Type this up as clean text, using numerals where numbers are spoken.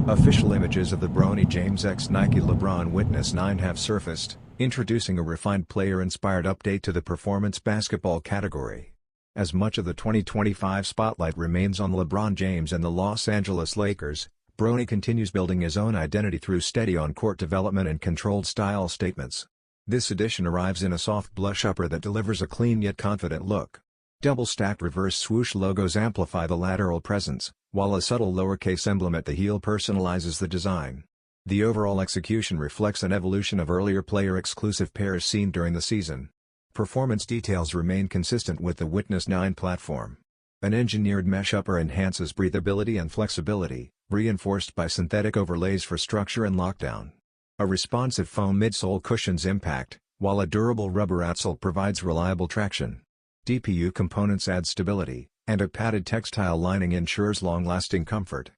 Official images of the Bronny James x Nike LeBron Witness 9 have surfaced, introducing a refined player-inspired update to the performance basketball category. As much of the 2025 spotlight remains on LeBron James and the Los Angeles Lakers, Bronny continues building his own identity through steady on-court development and controlled style statements. This edition arrives in a soft blush upper that delivers a clean yet confident look. Double-stacked reverse swoosh logos amplify the lateral presence, while a subtle lowercase emblem at the heel personalizes the design. The overall execution reflects an evolution of earlier player-exclusive pairs seen during the season. Performance details remain consistent with the Witness 9 platform. An engineered mesh upper enhances breathability and flexibility, reinforced by synthetic overlays for structure and lockdown. A responsive foam midsole cushions impact, while a durable rubber outsole provides reliable traction. DPU components add stability, and a padded textile lining ensures long-lasting comfort.